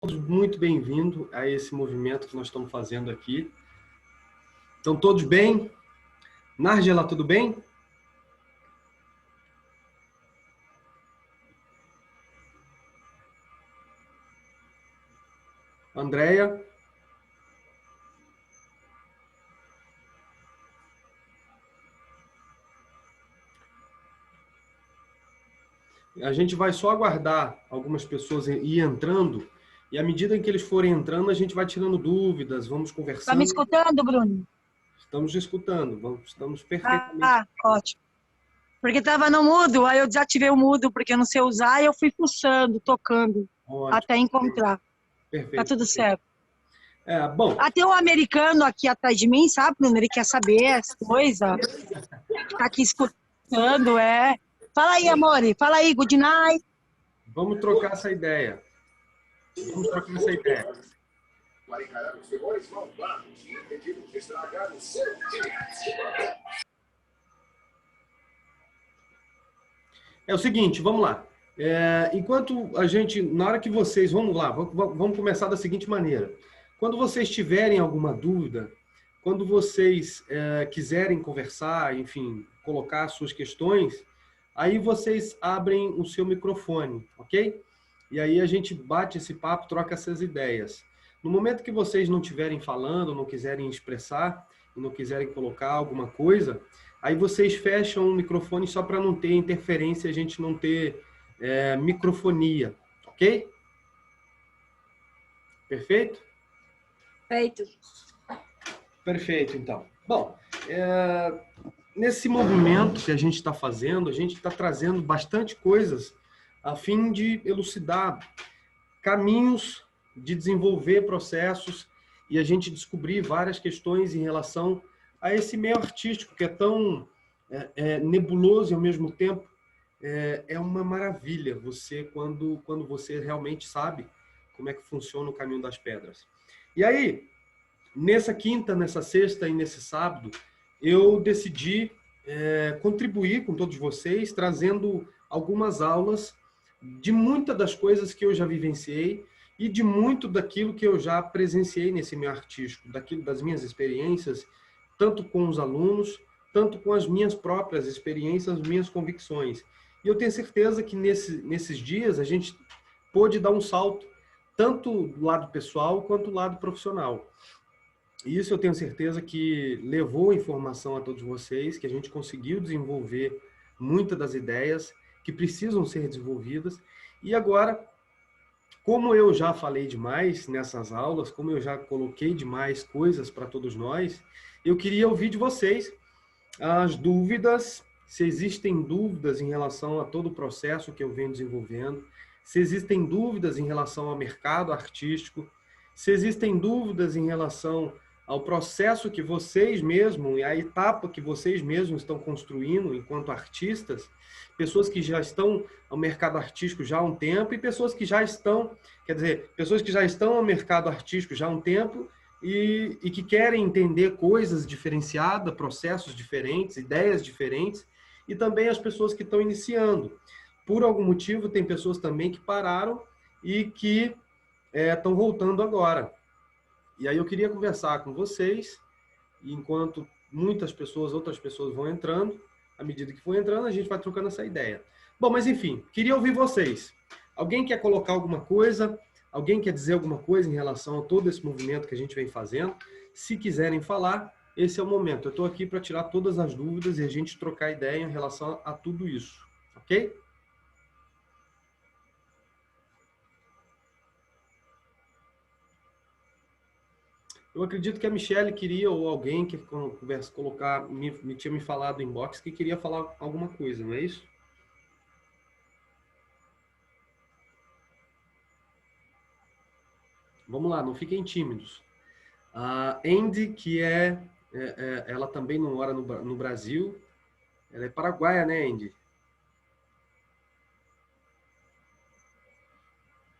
Todos muito bem-vindos a esse movimento que nós estamos fazendo aqui. Estão todos bem? Nárgela, tudo bem? Andréia? A gente vai só aguardar algumas pessoas ir entrando, e à medida em que eles forem entrando, a gente vai tirando dúvidas, vamos conversando. Está me escutando, Bruno? Estamos escutando, estamos perfeitamente. Ótimo. Porque estava no mudo, aí eu desativei o mudo, porque eu não sei usar, e eu fui fuçando, tocando, Ótimo. até encontrar. Perfeito. Tá tudo certo. Bom. Tem um americano aqui atrás de mim, sabe, Bruno? Ele quer saber as coisas. Tá aqui escutando, Fala aí, amore. Fala aí, good night. Vamos trocar essa ideia. É o seguinte, vamos lá. Enquanto a gente, na hora que vocês, vamos lá, vamos começar da seguinte maneira. Quando vocês tiverem alguma dúvida, quando vocês quiserem conversar, enfim, colocar suas questões, aí vocês abrem o seu microfone, ok? E aí a gente bate esse papo, troca essas ideias. No momento que vocês não estiverem falando, não quiserem expressar, não quiserem colocar alguma coisa, aí vocês fecham o microfone só para não ter interferência, a gente não ter microfonia, ok? Perfeito? Feito. Perfeito, então. Bom, nesse movimento que a gente está fazendo, a gente está trazendo bastante coisas a fim de elucidar caminhos de desenvolver processos e a gente descobrir várias questões em relação a esse meio artístico que é tão nebuloso e ao mesmo tempo é uma maravilha você quando você realmente sabe como é que funciona o caminho das pedras. E aí, nessa quinta, nessa sexta e nesse sábado, eu decidi contribuir com todos vocês, trazendo algumas aulas de muitas das coisas que eu já vivenciei e de muito daquilo que eu já presenciei nesse meio artístico, das minhas experiências, tanto com os alunos, tanto com as minhas próprias experiências, as minhas convicções. E eu tenho certeza que nesses dias a gente pôde dar um salto, tanto do lado pessoal quanto do lado profissional. E isso eu tenho certeza que levou informação a todos vocês, que a gente conseguiu desenvolver muitas das ideias que precisam ser desenvolvidas. E agora, como eu já falei demais nessas aulas, como eu já coloquei demais coisas para todos nós, eu queria ouvir de vocês as dúvidas, se existem dúvidas em relação a todo o processo que eu venho desenvolvendo, se existem dúvidas em relação ao mercado artístico, se existem dúvidas em relação ao processo que vocês mesmos, e a etapa que vocês mesmos estão construindo enquanto artistas, pessoas que já estão ao mercado artístico já há um tempo e pessoas que já estão, pessoas que já estão ao mercado artístico já há um tempo e que querem entender coisas diferenciadas, processos diferentes, ideias diferentes, e também as pessoas que estão iniciando. Por algum motivo, tem pessoas também que pararam e que estão voltando agora. E aí eu queria conversar com vocês, e enquanto outras pessoas vão entrando, à medida que for entrando, a gente vai trocando essa ideia. Bom, mas enfim, queria ouvir vocês. Alguém quer colocar alguma coisa? Alguém quer dizer alguma coisa em relação a todo esse movimento que a gente vem fazendo? Se quiserem falar, esse é o momento. Eu estou aqui para tirar todas as dúvidas e a gente trocar ideia em relação a tudo isso. Ok? Eu acredito que a Michelle queria, ou alguém que conversa, tinha me falado no inbox que queria falar alguma coisa, não é isso? Vamos lá, não fiquem tímidos. A Andy, que ela também não mora no Brasil, ela é paraguaia, né, Andy?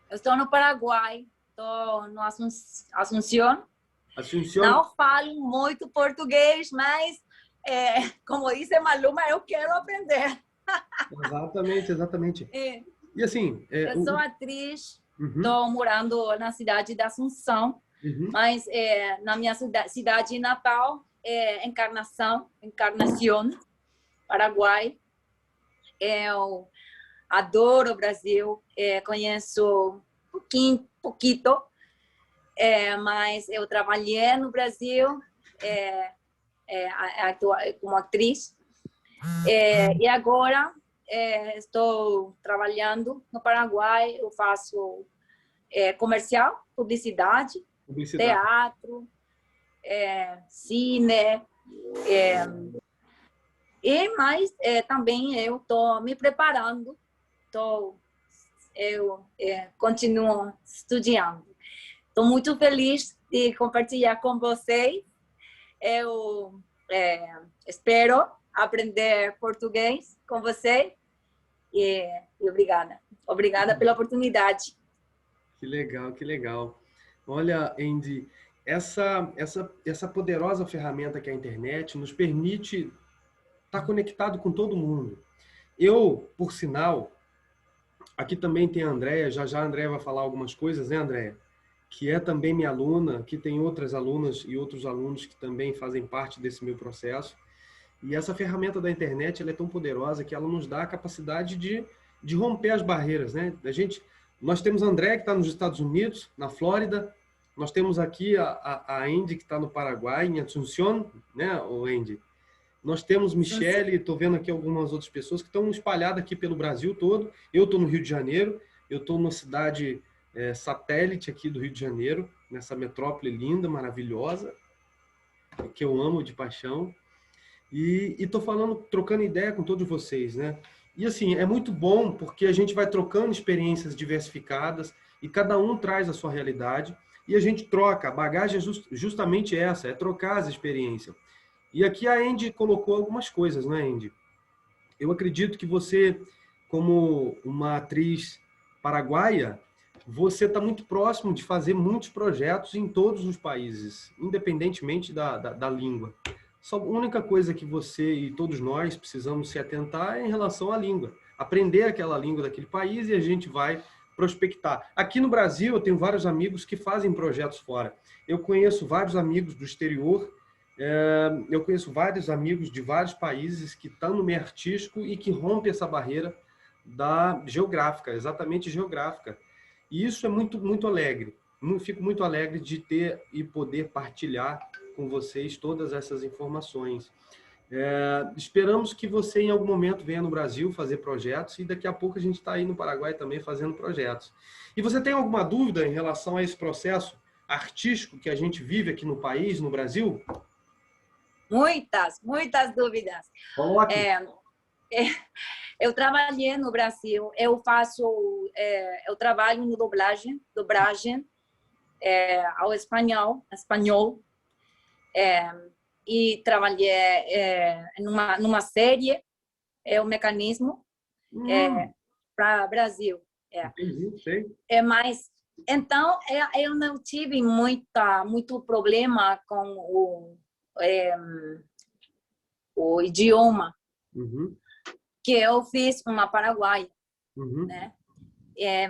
Eu estou no Paraguai, estou no Assunção. Assunção? Não falo muito português, mas, como disse Maluma, eu quero aprender. Exatamente. E assim... eu sou atriz, Estou morando na cidade de Assunção, mas na minha cidade natal é Encarnação, Paraguai. Eu adoro o Brasil, conheço pouquinho, mas eu trabalhei no Brasil como atriz e agora estou trabalhando no Paraguai. Eu faço comercial, publicidade, teatro, cine, mas também eu estou me preparando, eu continuo estudando. Estou muito feliz de compartilhar com vocês. Eu espero aprender português com vocês e obrigada. Obrigada pela oportunidade. Que legal, que legal. Olha, Andy, essa poderosa ferramenta que é a internet nos permite estar conectado com todo mundo. Eu, por sinal, aqui também tem a Andréia, já a Andréia vai falar algumas coisas, né, Andréia? Que é também minha aluna, aqui tem outras alunas e outros alunos que também fazem parte desse meu processo. E essa ferramenta da internet, ela é tão poderosa que ela nos dá a capacidade de romper as barreiras, né? Nós temos a Andréia, que está nos Estados Unidos, na Flórida. Nós temos aqui a Andy, que está no Paraguai, em Assunción, né, o Andy? Nós temos Michele, estou vendo aqui algumas outras pessoas que estão espalhadas aqui pelo Brasil todo. Eu estou no Rio de Janeiro, eu estou numa cidade satélite aqui do Rio de Janeiro, nessa metrópole linda, maravilhosa, que eu amo de paixão. E estou trocando ideia com todos vocês, né? E assim, é muito bom porque a gente vai trocando experiências diversificadas e cada um traz a sua realidade e a gente troca. A bagagem é justamente essa, é trocar as experiências. E aqui a Andy colocou algumas coisas, né, Andy? Eu acredito que você, como uma atriz paraguaia, você está muito próximo de fazer muitos projetos em todos os países, independentemente da língua. Só a única coisa que você e todos nós precisamos se atentar é em relação à língua. Aprender aquela língua daquele país e a gente vai prospectar. Aqui no Brasil, eu tenho vários amigos que fazem projetos fora. Eu conheço vários amigos do exterior, eu conheço vários amigos de vários países que estão no meio artístico e que rompem essa barreira da geográfica, exatamente geográfica. E isso é muito, muito alegre. Fico muito alegre de ter e poder partilhar com vocês todas essas informações. Esperamos que você, em algum momento, venha no Brasil fazer projetos e daqui a pouco a gente está aí no Paraguai também fazendo projetos. E você tem alguma dúvida em relação a esse processo artístico que a gente vive aqui no país, no Brasil? Muitas dúvidas. Coloque. Eu trabalhei no Brasil, eu trabalho no dublagem ao espanhol, e trabalhei numa série, o Mecanismo, para Brasil. Entendi, Mas, então, eu não tive muito problema com o idioma, que eu fiz uma paraguaia, né?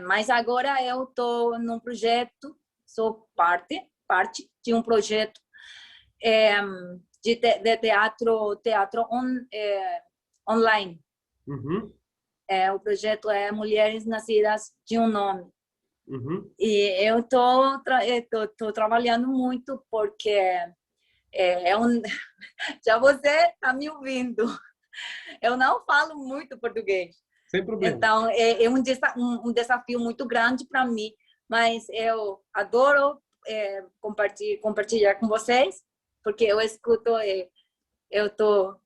Mas agora eu estou num projeto, sou parte de um projeto de teatro online. O projeto é Mulheres Nascidas de um Nome. E eu estou trabalhando muito porque já você está me ouvindo. Eu não falo muito português. Sem problema. Então, é um desafio muito grande para mim, mas eu adoro compartilhar com vocês, porque eu escuto,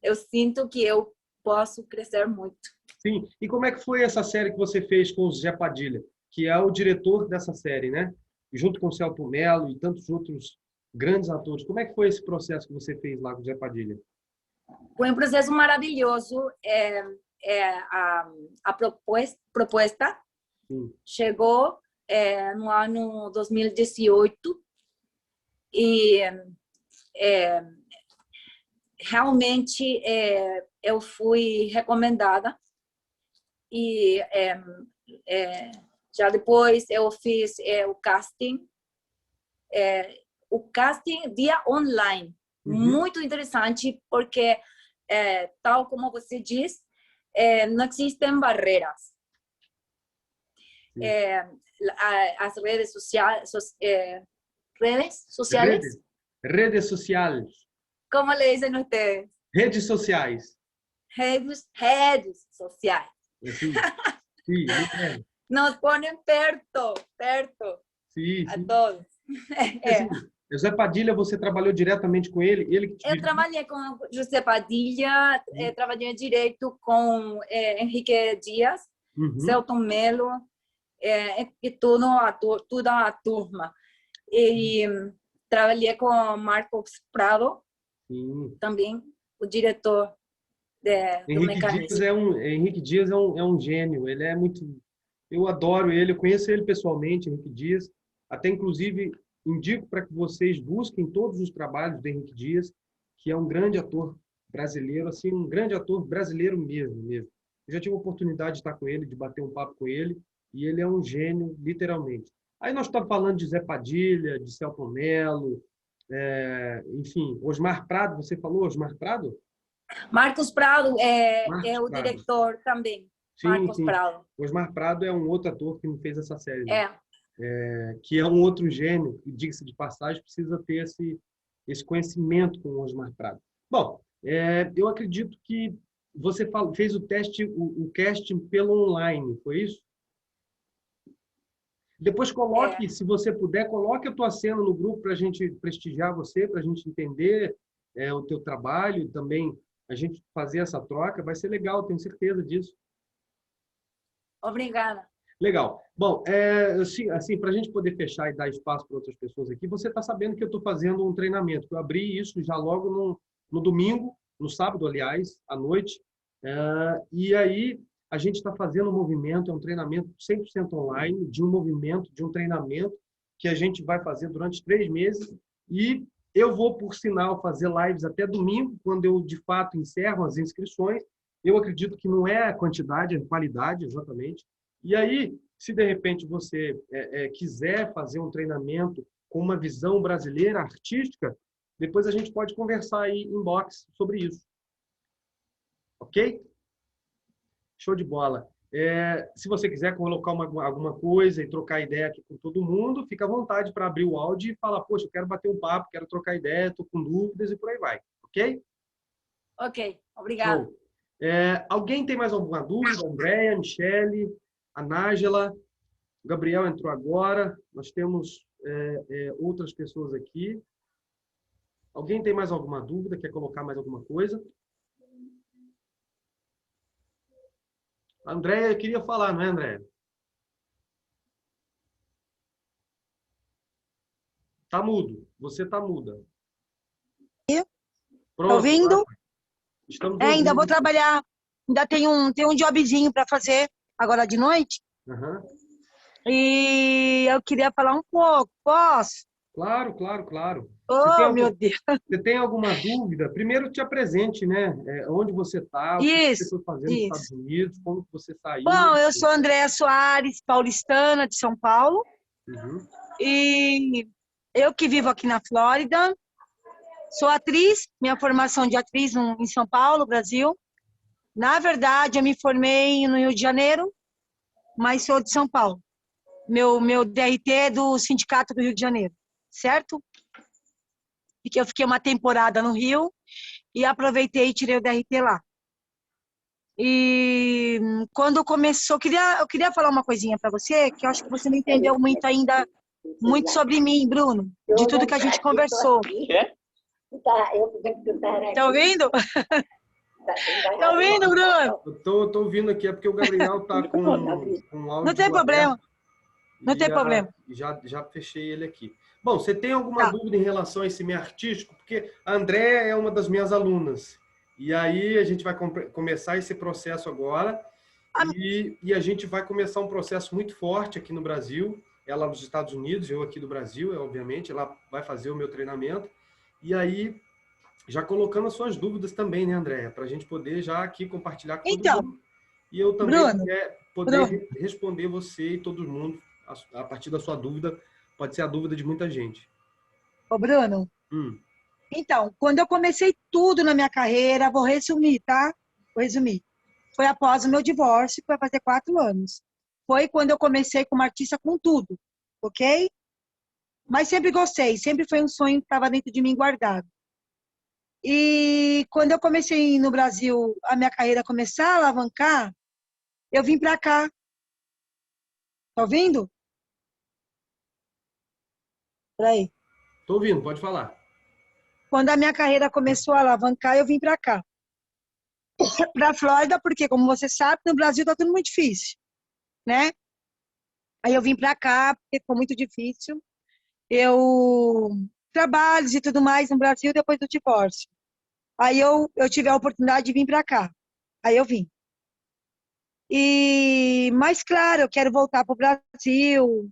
eu sinto que eu posso crescer muito. Sim. E como é que foi essa série que você fez com o Zé Padilha, que é o diretor dessa série, né? Junto com o Celto Mello e tantos outros grandes atores. Como é que foi esse processo que você fez lá com o Zé Padilha? Foi um processo maravilhoso. A proposta chegou no ano 2018 e realmente eu fui recomendada e Já depois eu fiz o casting via online. Muito interessante, porque, tal como você diz, não existem barreiras. As redes sociais, Redes sociais. Como le dicen ustedes? Redes sociais. Redes sociais. Sim, sim, Nos ponem perto sim, a sim. todos. Assim, José Padilha, você trabalhou diretamente com ele? Ele que te Eu trabalhei com José Padilha, trabalhei direito com Henrique Dias, Celton Mello, e toda a turma. E trabalhei com Marcos Prado, também, o diretor do Mecanismo. Henrique Dias é um gênio, ele é muito... Eu adoro ele, eu conheço ele pessoalmente, Henrique Dias, até inclusive indico para que vocês busquem todos os trabalhos do Henrique Dias, que é um grande ator brasileiro, assim, um grande ator brasileiro mesmo. Eu já tive a oportunidade de estar com ele, de bater um papo com ele, e ele é um gênio, literalmente. Aí nós estamos falando de Zé Padilha, de Celton Mello, enfim, Osmar Prado, você falou Osmar Prado? Marcos Prado é o Prado. diretor também. Sim, Marcos sim. Prado. Osmar Prado é um outro ator que me fez essa série. Né? Que é um outro gênio, que, diga-se de passagem, precisa ter esse conhecimento com o Osmar Prado. Bom, eu acredito que você fez o casting pelo online, foi isso? Depois coloque, se você puder, coloque a tua cena no grupo para a gente prestigiar você, para a gente entender o teu trabalho e também a gente fazer essa troca. Vai ser legal, tenho certeza disso. Obrigada. Legal. Bom, assim, para a gente poder fechar e dar espaço para outras pessoas aqui, você está sabendo que eu estou fazendo um treinamento, que eu abri isso já logo no domingo, no sábado, aliás, à noite, e aí a gente está fazendo um movimento, é um treinamento 100% online, de um movimento, de um treinamento que a gente vai fazer durante 3 meses, e eu vou, por sinal, fazer lives até domingo, quando eu, de fato, encerro as inscrições. Eu acredito que não é a quantidade, é a qualidade, exatamente. E aí, se de repente você quiser fazer um treinamento com uma visão brasileira, artística, depois a gente pode conversar aí em box sobre isso. Ok? Show de bola. Se você quiser colocar alguma coisa e trocar ideia aqui com todo mundo, fica à vontade para abrir o áudio e falar, poxa, eu quero bater um papo, quero trocar ideia, estou com dúvidas e por aí vai. Ok? Ok, obrigada. Alguém tem mais alguma dúvida? Andréia, Michele, a Nájela, o Gabriel entrou agora, nós temos outras pessoas aqui. Alguém tem mais alguma dúvida? Quer colocar mais alguma coisa? A Andréia queria falar, não é, Andréia? Tá mudo. Você tá muda. Pronto, tá ouvindo? Estamos ouvindo. Ainda vou trabalhar. Ainda tem um jobzinho para fazer agora de noite. E eu queria falar um pouco. Posso? Claro, claro, claro. Meu Deus. Você tem alguma dúvida? Primeiro te apresente, né? Onde você está, o que você foi fazendo nos Estados Unidos, como você saiu. Bom, eu sou Andréia Soares, paulistana de São Paulo. E eu que vivo aqui na Flórida. Sou atriz, minha formação de atriz em São Paulo, Brasil. Na verdade, eu me formei no Rio de Janeiro, mas sou de São Paulo. Meu DRT é do Sindicato do Rio de Janeiro, certo? Porque eu fiquei uma temporada no Rio e aproveitei e tirei o DRT lá. E quando começou, eu queria falar uma coisinha para você, que eu acho que você não entendeu muito sobre mim, Bruno, de tudo que a gente conversou. Tá ouvindo? Tá ouvindo, Bruno? Tô ouvindo aqui, é porque o Gabriel tá com áudio. Não tem problema. Não tem problema. Já fechei ele aqui. Bom, você tem alguma dúvida em relação a esse meio artístico? Porque a Andréia é uma das minhas alunas. E aí a gente vai começar esse processo agora. E a gente vai começar um processo muito forte aqui no Brasil. Ela nos Estados Unidos, eu aqui do Brasil, obviamente. Ela vai fazer o meu treinamento. E aí, já colocando as suas dúvidas também, né, Andréia? Para a gente poder já aqui compartilhar com todo mundo. e eu também Bruno, poder responder você e todo mundo a partir da sua dúvida, pode ser a dúvida de muita gente. ô Bruno, Hum, então, quando eu comecei tudo na minha carreira, vou resumir, tá? Vou resumir. Foi após o meu divórcio, que vai fazer 4 anos. Foi quando eu comecei como artista com tudo, ok? Mas sempre gostei, sempre foi um sonho que estava dentro de mim guardado. E quando eu comecei no Brasil, a minha carreira começar a alavancar, eu vim para cá. Tá ouvindo? Peraí. tô ouvindo, pode falar. Quando a minha carreira começou a alavancar, eu vim para cá. Para a Flórida, porque, como você sabe, no Brasil está tudo muito difícil, né? Aí eu vim para cá, porque ficou muito difícil. Eu trabalho e tudo mais no Brasil depois do divórcio. Aí eu tive a oportunidade de vir para cá. Aí eu vim. Mas, claro, eu quero voltar para o Brasil,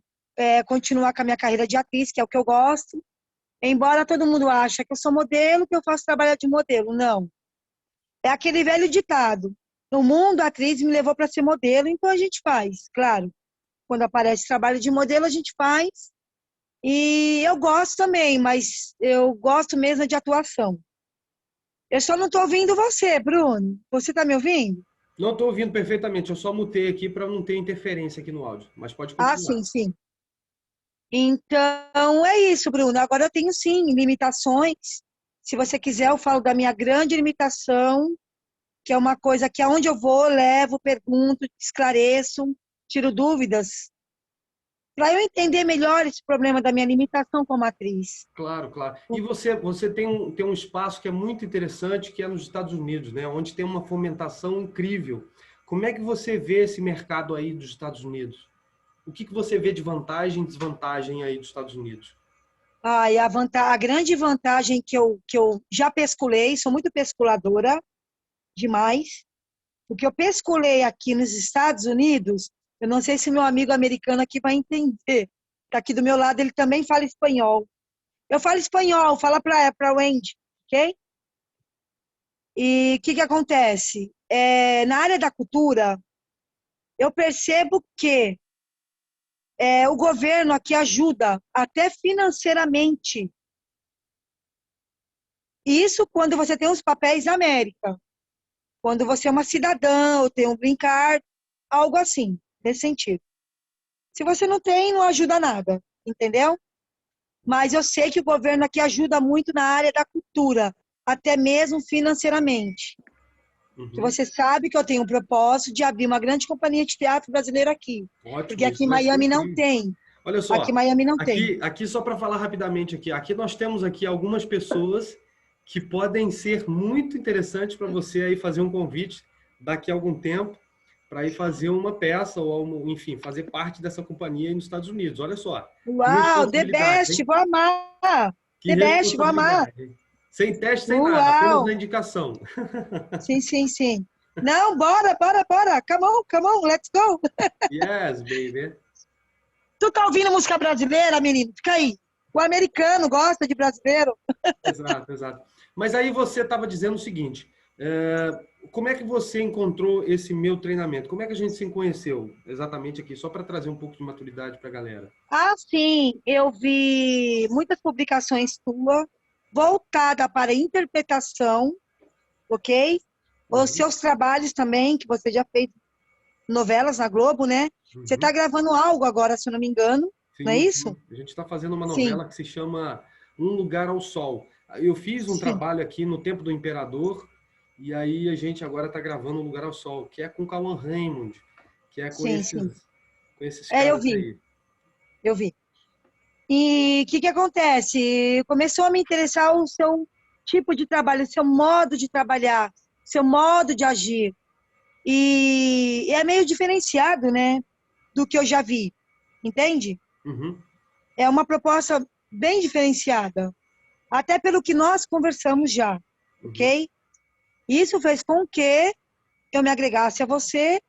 continuar com a minha carreira de atriz, que é o que eu gosto. Embora todo mundo ache que eu sou modelo, que eu faço trabalho de modelo. Não. É aquele velho ditado. No mundo, a atriz me levou para ser modelo, então a gente faz, claro. Quando aparece trabalho de modelo, a gente faz. E eu gosto também, mas eu gosto mesmo de atuação. Eu só não estou ouvindo você, Bruno. Você está me ouvindo? Não estou ouvindo perfeitamente, eu só mutei aqui para não ter interferência aqui no áudio, mas pode Ah, continuar. sim, sim. Então, é isso, Bruno. Agora eu tenho, sim, limitações. Se você quiser, eu falo da minha grande limitação, que é uma coisa que aonde eu vou, levo, pergunto, esclareço, tiro dúvidas, para eu entender melhor esse problema da minha limitação como atriz. Claro, claro. E você tem um espaço que é muito interessante, que é nos Estados Unidos, né? Onde tem uma fomentação incrível. Como é que você vê esse mercado aí dos Estados Unidos? O que você vê de vantagem e desvantagem aí dos Estados Unidos? E a grande vantagem que eu já pesculei, sou muito pesculadora, demais. O que eu pesculei aqui nos Estados Unidos, eu não sei se meu amigo americano aqui vai entender. Está aqui do meu lado, ele também fala espanhol. Eu falo espanhol, fala para Wendy, ok? E o que acontece? Na área da cultura, eu percebo que o governo aqui ajuda, até financeiramente. Isso quando você tem os papéis da América. Quando você é uma cidadã ou tem um green card, algo assim, nesse sentido. Se você não tem, não ajuda nada, entendeu? Mas eu sei que o governo aqui ajuda muito na área da cultura, até mesmo financeiramente. Que Uhum. você sabe que eu tenho um propósito de abrir uma grande companhia de teatro brasileiro aqui. Porque Ótimo, aqui isso em vai ser Miami não incrível. tem. Olha Aqui em só, Miami não tem. aqui só para falar rapidamente aqui nós temos aqui algumas pessoas que podem ser muito interessantes para você aí fazer um convite daqui a algum tempo para ir fazer uma peça ou, enfim, fazer parte dessa companhia aí nos Estados Unidos. Olha só, que Uau, the responsabilidade, best, hein? vou amar. Que The best, vou amar. responsabilidade, hein? Sem teste, sem nada, apenas Uau. na indicação. Sim, sim, sim. Não, bora, bora, bora. Come on, let's go. Yes, baby. Tu tá ouvindo música brasileira, menino? Fica aí. O americano gosta de brasileiro. Exato, exato. Mas aí você estava dizendo o seguinte, como é que você encontrou esse meu treinamento? Como é que a gente se conheceu exatamente aqui? Só para trazer um pouco de maturidade para a galera. Ah, sim, eu vi muitas publicações tuas voltada para interpretação, ok? Os Uhum, seus trabalhos também, que você já fez novelas na Globo, né? Você está uhum. gravando algo agora, se eu não me engano, não é Sim, isso? sim. A gente está fazendo uma Sim, novela que se chama Um Lugar ao Sol. Eu fiz um sim, trabalho aqui no Tempo do Imperador e aí a gente agora está gravando Um Lugar ao Sol, que é com Cauã Raymond, que é sim, sim. com esses Eu caras vi, aí. eu vi. E o que acontece? Começou a me interessar o seu tipo de trabalho, o seu modo de trabalhar, seu modo de agir. E é meio diferenciado, né, do que eu já vi, entende? Uhum, É uma proposta bem diferenciada, até pelo que nós conversamos já, uhum. ok? Isso fez com que eu me agregasse a você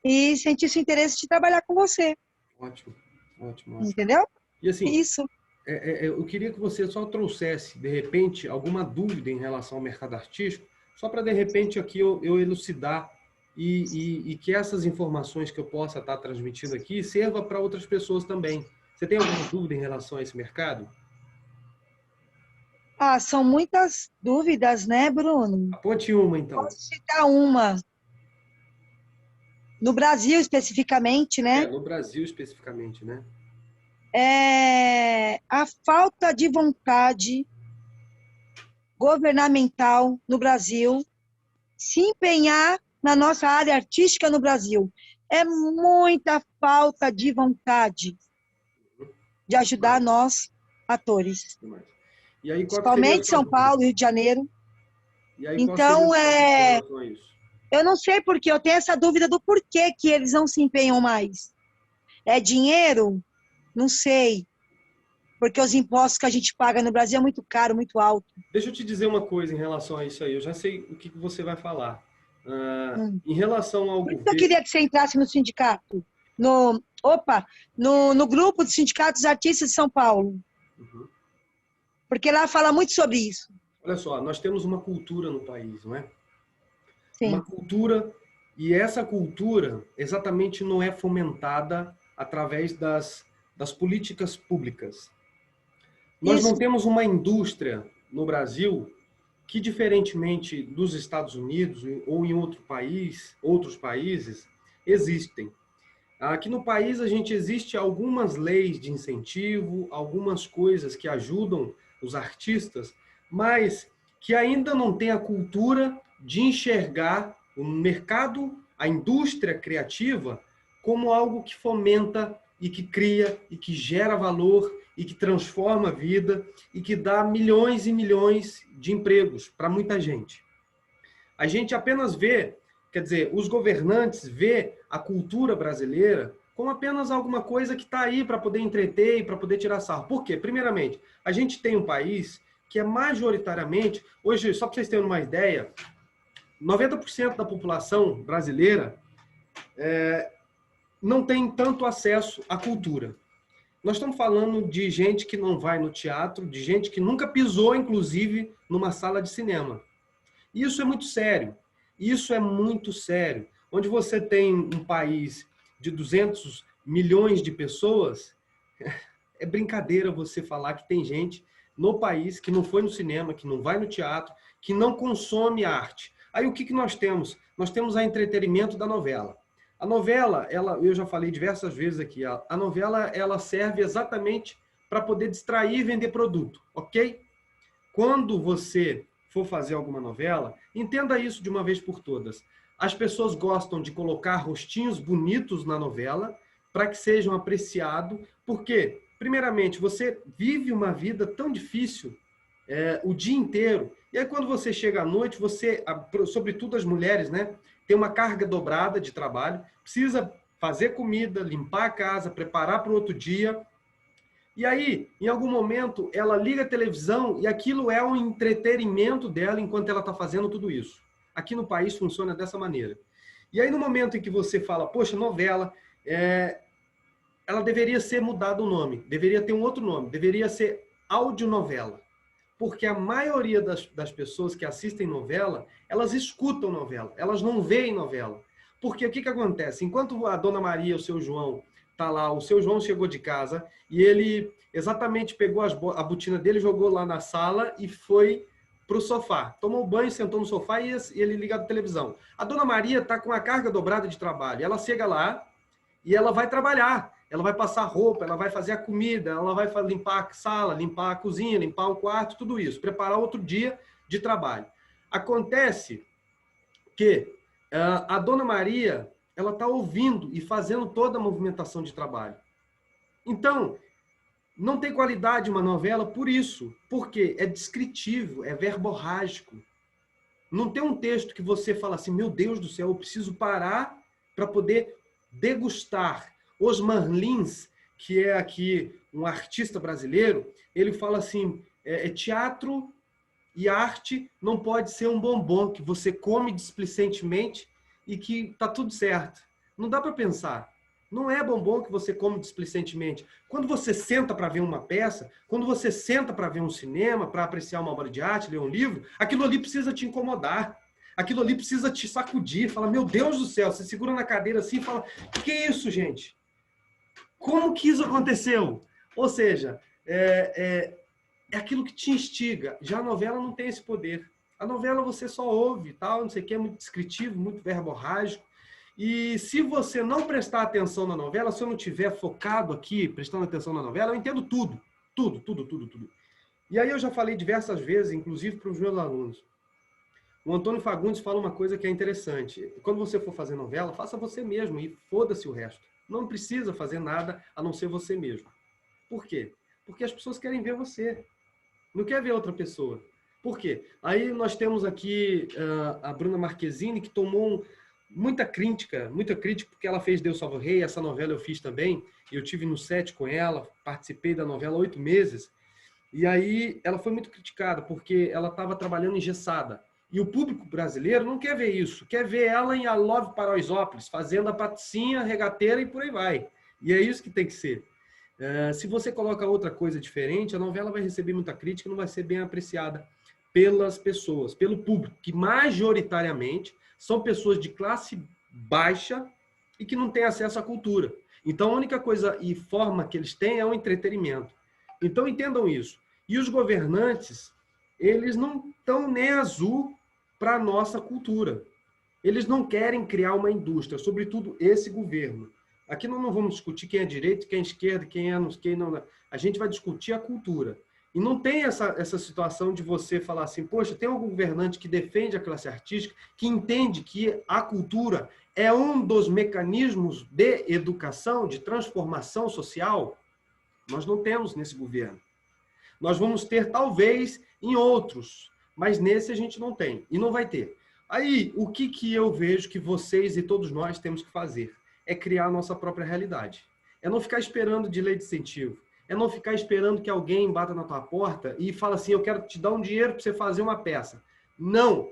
e sentisse o interesse de trabalhar com você, Ótimo, ótimo, ótimo. entendeu? E assim, Isso. eu queria que você só trouxesse, de repente, alguma dúvida em relação ao mercado artístico, só para, de repente, aqui eu elucidar e que essas informações que eu possa estar transmitindo aqui serva para outras pessoas também. Você tem alguma dúvida em relação a esse mercado? Ah, são muitas dúvidas, né, Bruno? Aponte uma, então. Posso citar uma. No Brasil, especificamente, né? No Brasil especificamente, né? É a falta de vontade governamental no Brasil se empenhar na nossa área artística no Brasil. É muita falta de vontade de ajudar nós, atores. E aí, qual que seria a Principalmente sua São dúvida? Paulo, Rio de Janeiro. E aí, qual seria Então, a sua dúvida em relação a isso? eu não sei porque, eu tenho essa dúvida do porquê que eles não se empenham mais. É dinheiro? Não sei. Porque os impostos que a gente paga no Brasil é muito caro, muito alto. Deixa eu te dizer uma coisa em relação a isso aí. Eu já sei o que você vai falar. Em relação ao Por isso governo... eu queria que você entrasse no sindicato. No grupo dos sindicatos artistas de São Paulo. Uhum. Porque lá fala muito sobre isso. Olha só, nós temos uma cultura no país, não é? Sim. Uma cultura, e essa cultura exatamente não é fomentada através das políticas públicas. Nós não temos uma indústria no Brasil que, diferentemente dos Estados Unidos ou em outros países, existem. Aqui no país, a gente existe algumas leis de incentivo, algumas coisas que ajudam os artistas, mas que ainda não tem a cultura de enxergar o mercado, a indústria criativa, como algo que fomenta e que cria e que gera valor e que transforma a vida e que dá milhões e milhões de empregos para muita gente. A gente apenas vê, quer dizer, os governantes vê a cultura brasileira como apenas alguma coisa que está aí para poder entreter e para poder tirar sarro. Por quê? Primeiramente, a gente tem um país que é majoritariamente, hoje, só para vocês terem uma ideia, 90% da população brasileira não tem tanto acesso à cultura. Nós estamos falando de gente que não vai no teatro, de gente que nunca pisou, inclusive, numa sala de cinema. E isso é muito sério. Isso é muito sério. Onde você tem um país de 200 milhões de pessoas, é brincadeira você falar que tem gente no país que não foi no cinema, que não vai no teatro, que não consome arte. Aí o que nós temos? Nós temos o entretenimento da novela. A novela, eu já falei diversas vezes aqui, a novela ela serve exatamente para poder distrair e vender produto, ok? Quando você for fazer alguma novela, entenda isso de uma vez por todas. As pessoas gostam de colocar rostinhos bonitos na novela para que sejam apreciados, porque, primeiramente, você vive uma vida tão difícil o dia inteiro, e aí quando você chega à noite, você, sobretudo as mulheres, né, tem uma carga dobrada de trabalho, precisa fazer comida, limpar a casa, preparar para o outro dia. E aí, em algum momento, ela liga a televisão e aquilo é um entretenimento dela enquanto ela está fazendo tudo isso. Aqui no país funciona dessa maneira. E aí, no momento em que você fala, poxa, novela, ela deveria ser mudado o nome, deveria ter um outro nome, deveria ser audionovela. Porque a maioria das pessoas que assistem novela, elas escutam novela, elas não veem novela. Porque o que acontece? Enquanto a Dona Maria, o seu João, tá lá, o seu João chegou de casa e ele exatamente pegou a botina dele, jogou lá na sala e foi para o sofá. Tomou banho, sentou no sofá e ele liga a televisão. A Dona Maria está com a carga dobrada de trabalho. Ela chega lá e ela vai trabalhar. Ela vai passar roupa, ela vai fazer a comida, ela vai limpar a sala, limpar a cozinha, limpar o quarto, tudo isso. Preparar outro dia de trabalho. Acontece que a Dona Maria, ela está ouvindo e fazendo toda a movimentação de trabalho. Então, não tem qualidade uma novela por isso. Porque é descritivo, é verborrágico. Não tem um texto que você fala assim, meu Deus do céu, eu preciso parar para poder degustar. Osmar Lins, que é aqui um artista brasileiro, ele fala assim, teatro e arte não pode ser um bombom que você come displicentemente e que tá tudo certo. Não dá para pensar. Não é bombom que você come displicentemente. Quando você senta para ver uma peça, quando você senta para ver um cinema, para apreciar uma obra de arte, ler um livro, aquilo ali precisa te incomodar. Aquilo ali precisa te sacudir, fala, meu Deus do céu, você segura na cadeira assim e fala, que é isso, gente? Como que isso aconteceu? Ou seja, é aquilo que te instiga. Já a novela não tem esse poder. A novela você só ouve, tal, não sei o que, é muito descritivo, muito verborrágico. E se você não prestar atenção na novela, se eu não estiver focado aqui, prestando atenção na novela, eu entendo tudo. Tudo, tudo, tudo, tudo. E aí eu já falei diversas vezes, inclusive para os meus alunos. O Antônio Fagundes fala uma coisa que é interessante. Quando você for fazer novela, faça você mesmo e foda-se o resto. Não precisa fazer nada a não ser você mesmo. Por quê? Porque as pessoas querem ver você. Não quer ver outra pessoa. Por quê? Aí nós temos aqui a Bruna Marquezine, que tomou muita crítica, porque ela fez Deus Salva o Rei, essa novela eu fiz também, e eu tive no set com ela, participei da novela 8 meses, e aí ela foi muito criticada, porque ela estava trabalhando engessada. E o público brasileiro não quer ver isso, quer ver ela em A Love Paraisópolis, fazendo a patricinha, regateira e por aí vai. E é isso que tem que ser. Se você coloca outra coisa diferente, a novela vai receber muita crítica, não vai ser bem apreciada pelas pessoas, pelo público, que majoritariamente são pessoas de classe baixa e que não têm acesso à cultura. Então, a única coisa e forma que eles têm é o entretenimento. Então, entendam isso. E os governantes, eles não estão nem azul para a nossa cultura. Eles não querem criar uma indústria, sobretudo esse governo. Aqui nós não vamos discutir quem é direita, quem é esquerda, quem não. A gente vai discutir a cultura. E não tem essa situação de você falar assim, poxa, tem um governante que defende a classe artística, que entende que a cultura é um dos mecanismos de educação, de transformação social. Nós não temos nesse governo. Nós vamos ter, talvez, em outros, mas nesse a gente não tem, e não vai ter. Aí, o que eu vejo que vocês e todos nós temos que fazer? É criar a nossa própria realidade. É não ficar esperando de lei de incentivo. É não ficar esperando que alguém bata na tua porta e fala assim, eu quero te dar um dinheiro para você fazer uma peça. Não.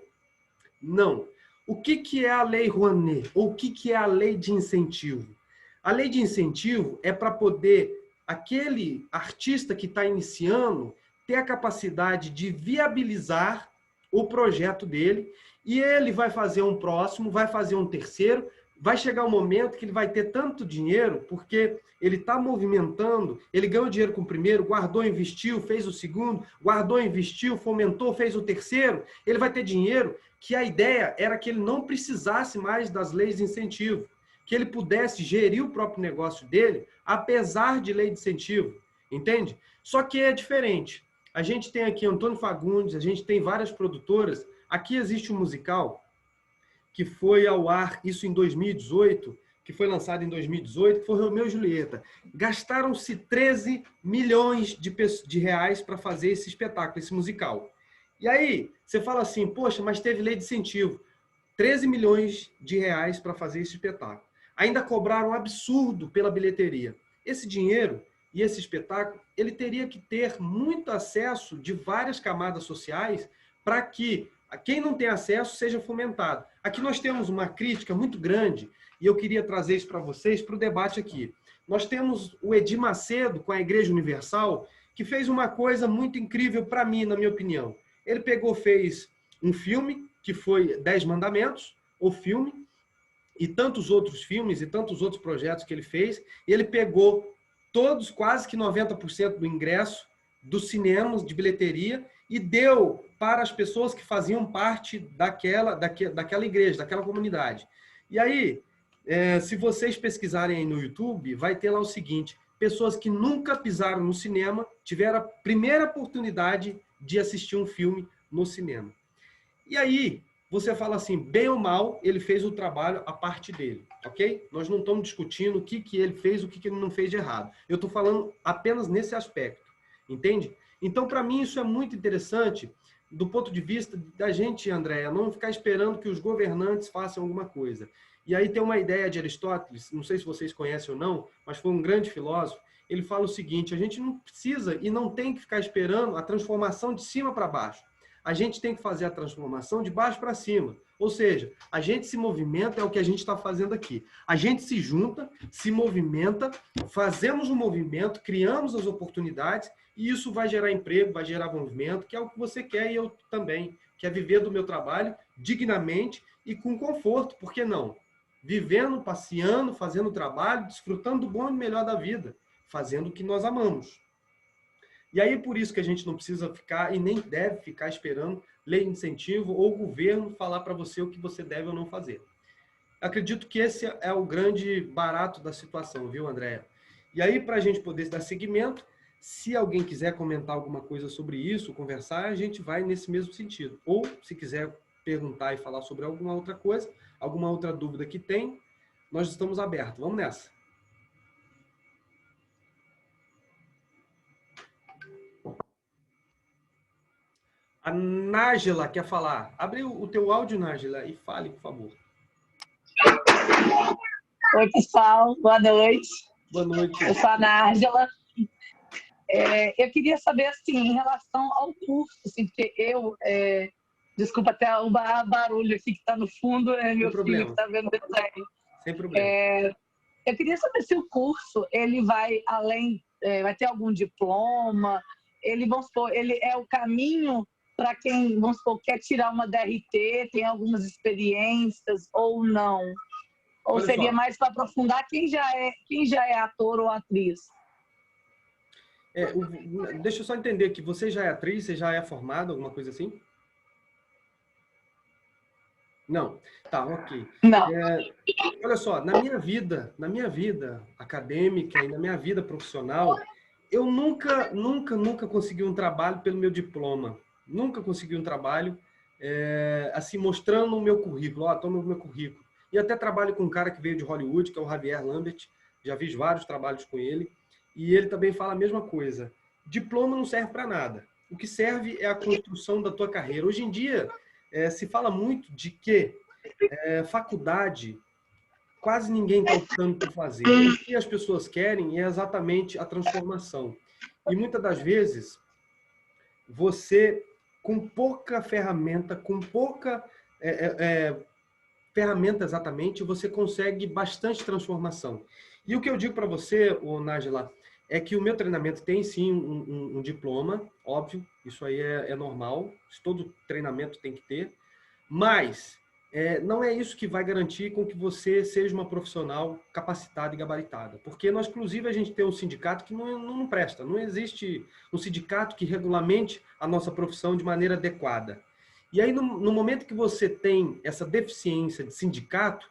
Não. O que é a Lei Rouanet? Ou o que é a lei de incentivo? A lei de incentivo é para poder aquele artista que está iniciando ter a capacidade de viabilizar o projeto dele e ele vai fazer um próximo, vai fazer um terceiro, vai chegar um momento que ele vai ter tanto dinheiro, porque ele está movimentando, ele ganhou dinheiro com o primeiro, guardou, investiu, fez o segundo, guardou, investiu, fomentou, fez o terceiro, ele vai ter dinheiro que a ideia era que ele não precisasse mais das leis de incentivo, que ele pudesse gerir o próprio negócio dele, apesar de lei de incentivo, entende? Só que é diferente. A gente tem aqui Antônio Fagundes, a gente tem várias produtoras, aqui existe um musical que foi ao ar, isso em 2018, que foi lançado em 2018, que foi Romeu e Julieta. Gastaram-se 13 milhões de reais para fazer esse espetáculo, esse musical. E aí, você fala assim, poxa, mas teve lei de incentivo. 13 milhões de reais para fazer esse espetáculo. Ainda cobraram um absurdo pela bilheteria. Esse dinheiro e esse espetáculo, ele teria que ter muito acesso de várias camadas sociais para que quem não tem acesso seja fomentado. Aqui nós temos uma crítica muito grande, e eu queria trazer isso para vocês, para o debate aqui. Nós temos o Edir Macedo, com a Igreja Universal, que fez uma coisa muito incrível para mim, na minha opinião. Ele fez um filme, que foi 10 Mandamentos, o filme, e tantos outros filmes, e tantos outros projetos que ele fez, e ele pegou todos, quase que 90% do ingresso dos cinemas, de bilheteria, e deu para as pessoas que faziam parte daquela igreja, daquela comunidade. E aí, se vocês pesquisarem aí no YouTube, vai ter lá o seguinte, pessoas que nunca pisaram no cinema, tiveram a primeira oportunidade de assistir um filme no cinema. E aí, você fala assim, bem ou mal, ele fez o trabalho, a parte dele, ok? Nós não estamos discutindo o que ele fez, o que ele não fez de errado. Eu estou falando apenas nesse aspecto, entende? Então, para mim, isso é muito interessante do ponto de vista da gente, Andréia, não ficar esperando que os governantes façam alguma coisa. E aí tem uma ideia de Aristóteles, não sei se vocês conhecem ou não, mas foi um grande filósofo, ele fala o seguinte, a gente não precisa e não tem que ficar esperando a transformação de cima para baixo. a gente tem que fazer a transformação de baixo para cima. Ou seja, a gente se movimenta, é o que a gente está fazendo aqui. A gente se junta, se movimenta, fazemos um movimento, criamos as oportunidades e isso vai gerar emprego, vai gerar movimento, que é o que você quer e eu também. Que é viver do meu trabalho dignamente e com conforto. Por que não? Vivendo, passeando, fazendo trabalho, desfrutando do bom e melhor da vida, fazendo o que nós amamos. E aí, por isso que a gente não precisa ficar e nem deve ficar esperando lei de incentivo ou o governo falar para você o que você deve ou não fazer. Acredito que esse é o grande barato da situação, viu, Andréia? E aí, para a gente poder dar seguimento, se alguém quiser comentar alguma coisa sobre isso, conversar, a gente vai nesse mesmo sentido. Ou, se quiser perguntar e falar sobre alguma outra coisa, alguma outra dúvida que tem, nós estamos abertos. Vamos nessa. A Nájila quer falar. Abre o teu áudio, Nájila, e fale, por favor. Oi, pessoal. Boa noite. Boa noite. Eu sou a Nájila. Eu queria saber, assim, em relação ao curso, assim, porque desculpa até o barulho aqui que está no fundo, é meu filho que está vendo o desenho. Sem problema. Eu queria saber se o curso, ele vai além, vai ter algum diploma, vamos supor, ele é o caminho para quem, vamos supor, quer tirar uma DRT, tem algumas experiências ou não? Ou Olha seria só. mais para aprofundar quem já é ator ou atriz? Deixa eu só entender que você já é atriz, você já é formada, alguma coisa assim? Não. Tá, ok. Não. Olha só, na minha vida acadêmica e na minha vida profissional, eu nunca consegui um trabalho pelo meu diploma. Nunca consegui um trabalho assim, mostrando o meu currículo. Ó, toma o meu currículo. E até trabalho com um cara que veio de Hollywood, que é o Javier Lambert. Já fiz vários trabalhos com ele. E ele também fala a mesma coisa. Diploma não serve para nada. O que serve é a construção da tua carreira. Hoje em dia, se fala muito de que faculdade quase ninguém está optando por fazer. O que as pessoas querem é exatamente a transformação. E muitas das vezes, você, com pouca ferramenta, ferramenta exatamente, você consegue bastante transformação. E o que eu digo para você, Nájila, é que o meu treinamento tem sim um diploma, óbvio, isso aí é normal, todo treinamento tem que ter, mas não é isso que vai garantir com que você seja uma profissional capacitada e gabaritada. Porque nós, inclusive, a gente tem um sindicato que não presta, não existe um sindicato que regulamente a nossa profissão de maneira adequada. E aí, no momento que você tem essa deficiência de sindicato,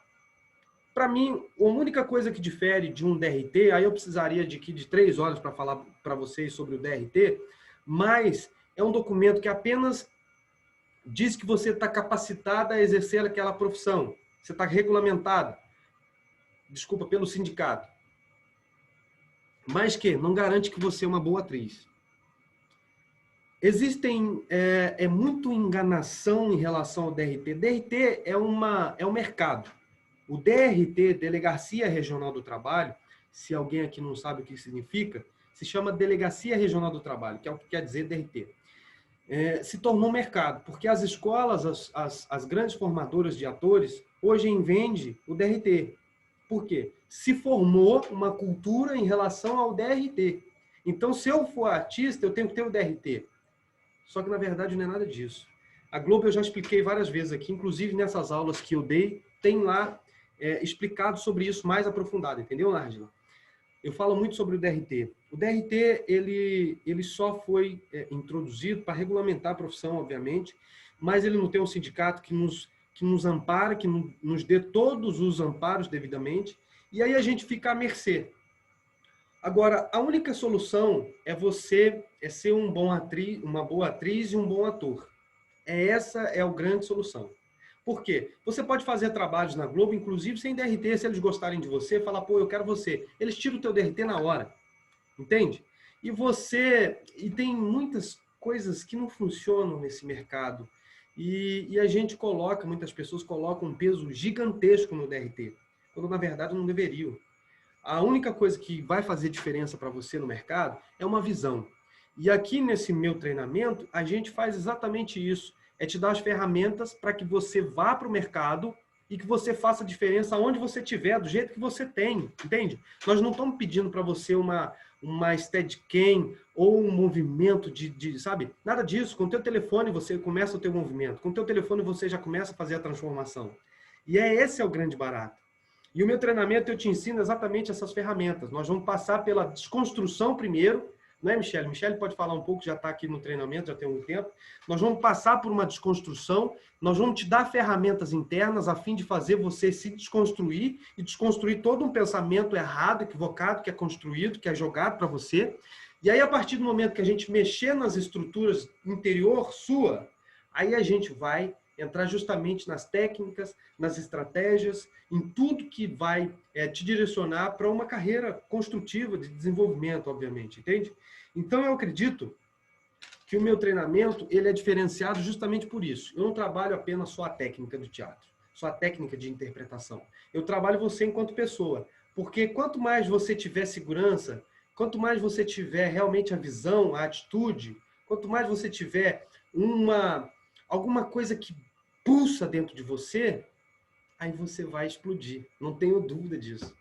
para mim, a única coisa que difere de um DRT, aí eu precisaria de 3 horas para falar para vocês sobre o DRT, mas é um documento que apenas diz que você está capacitada a exercer aquela profissão. Você está regulamentada, desculpa, pelo sindicato. Mas que não garante que você é uma boa atriz. Existem muito enganação em relação ao DRT. DRT é um mercado. O DRT, Delegacia Regional do Trabalho, se alguém aqui não sabe o que significa, se chama Delegacia Regional do Trabalho, que é o que quer dizer DRT. Se tornou mercado, porque as escolas, as grandes formadoras de atores, hoje vendem o DRT. Por quê? Se formou uma cultura em relação ao DRT. Então, se eu for artista, eu tenho que ter o DRT. Só que, na verdade, não é nada disso. A Globo eu já expliquei várias vezes aqui, inclusive nessas aulas que eu dei, tem lá explicado sobre isso mais aprofundado, entendeu, Nájila? Eu falo muito sobre o DRT. O DRT, ele só foi introduzido para regulamentar a profissão, obviamente, mas ele não tem um sindicato que nos ampara, que nos dê todos os amparos devidamente, e aí a gente fica à mercê. Agora, a única solução é você ser uma boa atriz e um bom ator. Essa é a grande solução. Por quê? Você pode fazer trabalhos na Globo, inclusive sem DRT, se eles gostarem de você, falar, pô, eu quero você. Eles tiram o teu DRT na hora. Entende? E tem muitas coisas que não funcionam nesse mercado. E a gente muitas pessoas colocam um peso gigantesco no DRT, quando na verdade não deveriam. A única coisa que vai fazer diferença para você no mercado é uma visão. E aqui nesse meu treinamento, a gente faz exatamente isso. É te dar as ferramentas para que você vá para o mercado e que você faça a diferença onde você estiver, do jeito que você tem, entende? Nós não estamos pedindo para você uma Steadicam ou um movimento sabe? Nada disso. Com o teu telefone você começa o teu movimento. Com o teu telefone você já começa a fazer a transformação. E esse é o grande barato. E o meu treinamento eu te ensino exatamente essas ferramentas. Nós vamos passar pela desconstrução primeiro, não é, Michele? Michele pode falar um pouco, já está aqui no treinamento, já tem um tempo. Nós vamos passar por uma desconstrução, nós vamos te dar ferramentas internas a fim de fazer você se desconstruir e desconstruir todo um pensamento errado, equivocado, que é construído, que é jogado para você. E aí, a partir do momento que a gente mexer nas estruturas interior sua, aí a gente vai entrar justamente nas técnicas, nas estratégias, em tudo que vai te direcionar para uma carreira construtiva de desenvolvimento, obviamente, entende? Então, eu acredito que o meu treinamento ele é diferenciado justamente por isso. Eu não trabalho apenas só a técnica do teatro, só a técnica de interpretação. Eu trabalho você enquanto pessoa, porque quanto mais você tiver segurança, quanto mais você tiver realmente a visão, a atitude, quanto mais você tiver alguma coisa que pulsa dentro de você, aí você vai explodir. Não tenho dúvida disso.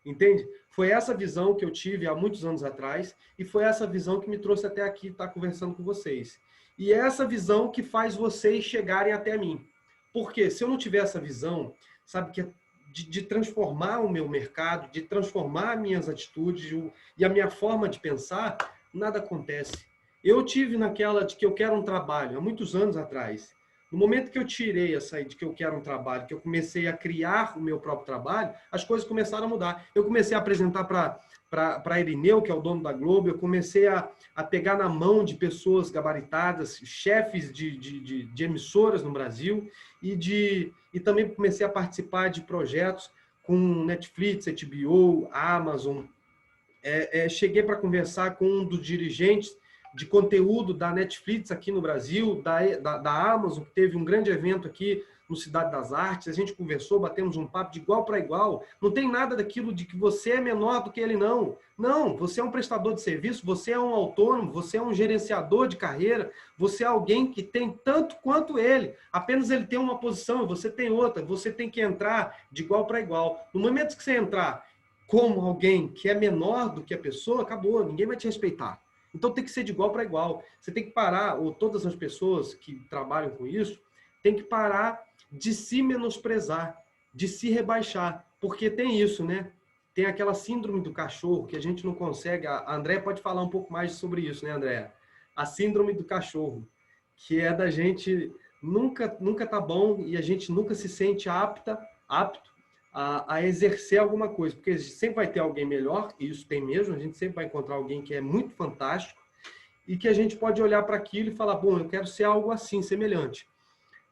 Entende? Foi essa visão que eu tive há muitos anos atrás e foi essa visão que me trouxe até aqui estar conversando com vocês. E é essa visão que faz vocês chegarem até mim. Porque se eu não tiver essa visão, sabe, que é de transformar o meu mercado, de transformar minhas atitudes e a minha forma de pensar, nada acontece. Eu tive naquela de que eu quero um trabalho, há muitos anos atrás. No momento que eu tirei essa de que eu quero um trabalho, que eu comecei a criar o meu próprio trabalho, as coisas começaram a mudar. Eu comecei a apresentar para Irineu, que é o dono da Globo, eu comecei a pegar na mão de pessoas gabaritadas, chefes de emissoras no Brasil, e também comecei a participar de projetos com Netflix, HBO, Amazon. Cheguei para conversar com um dos dirigentes de conteúdo da Netflix aqui no Brasil, da Amazon, que teve um grande evento aqui no Cidade das Artes. A gente conversou, batemos um papo de igual para igual. Não tem nada daquilo de que você é menor do que ele, não. Não, você é um prestador de serviço, você é um autônomo, você é um gerenciador de carreira, você é alguém que tem tanto quanto ele. Apenas ele tem uma posição e você tem outra. Você tem que entrar de igual para igual. No momento que você entrar como alguém que é menor do que a pessoa, acabou, ninguém vai te respeitar. Então tem que ser de igual para igual. Você tem que parar, ou todas as pessoas que trabalham com isso, tem que parar de se menosprezar, de se rebaixar. Porque tem isso, né? Tem aquela síndrome do cachorro que a gente não consegue. A Andréa pode falar um pouco mais sobre isso, né, Andréa? A síndrome do cachorro, que é da gente nunca tá bom e a gente nunca se sente apto a exercer alguma coisa, porque sempre vai ter alguém melhor, e isso tem mesmo, a gente sempre vai encontrar alguém que é muito fantástico, e que a gente pode olhar para aquilo e falar, bom, eu quero ser algo assim, semelhante.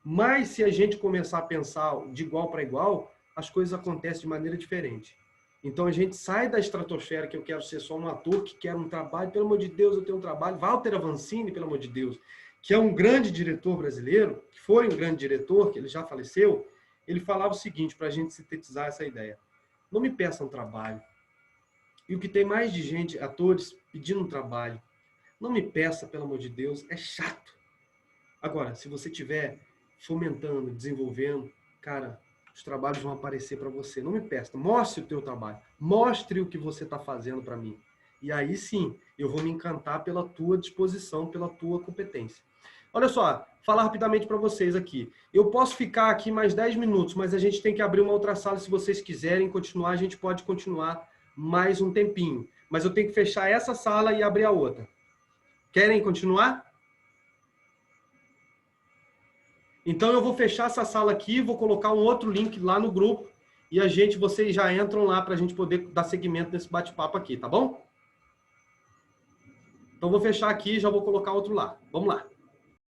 Mas se a gente começar a pensar de igual para igual, as coisas acontecem de maneira diferente. Então a gente sai da estratosfera que eu quero ser só um ator, que quer um trabalho, pelo amor de Deus, eu tenho um trabalho. Walter Avancini, pelo amor de Deus, que é um grande diretor brasileiro, que foi um grande diretor, que ele já faleceu, ele falava o seguinte, para a gente sintetizar essa ideia. Não me peçam trabalho. E o que tem mais de gente, atores, pedindo um trabalho, não me peça, pelo amor de Deus, é chato. Agora, se você estiver fomentando, desenvolvendo, cara, os trabalhos vão aparecer para você. Não me peça, mostre o teu trabalho. Mostre o que você está fazendo para mim. E aí sim, eu vou me encantar pela tua disposição, pela tua competência. Olha só, falar rapidamente para vocês aqui. Eu posso ficar aqui mais 10 minutos, mas a gente tem que abrir uma outra sala. Se vocês quiserem continuar, a gente pode continuar mais um tempinho. Mas eu tenho que fechar essa sala e abrir a outra. Querem continuar? Então eu vou fechar essa sala aqui, vou colocar um outro link lá no grupo e vocês já entram lá para a gente poder dar seguimento nesse bate-papo aqui, tá bom? Então vou fechar aqui e já vou colocar outro lá. Vamos lá.